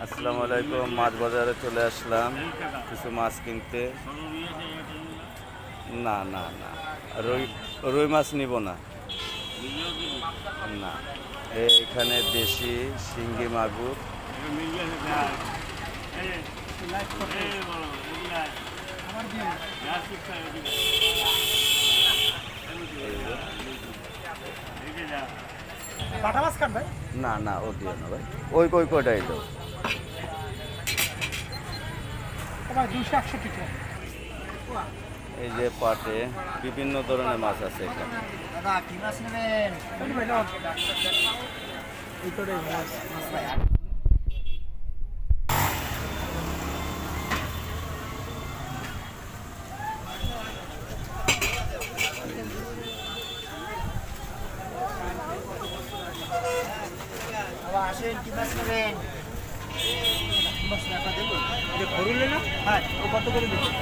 আসসালামু আলাইকুম। মাছ বাজারে চলে আসলাম কিছু মাছ কিনতে। না না না, রুই রুই মাছ নিব না। না, এখানে দেশি শিঙ্গি মাগুর। পাঠা মাছ খান ভাই? না না, ও দিও না ভাই। ওই কই কয়টাই দাও। ভাই 261 টাকা। এই যে পাটে বিভিন্ন ধরনের মাছ আছে এখানে। দাদা কি মাছ নেবেন? ভাই নাও। এই করে মাছ ভাই। বাবা আসেন কি মাছ নেবেন? মাছ রাখা দেবো। এটা ভরুলে না? হ্যাঁ, ও কত করে দিবেন?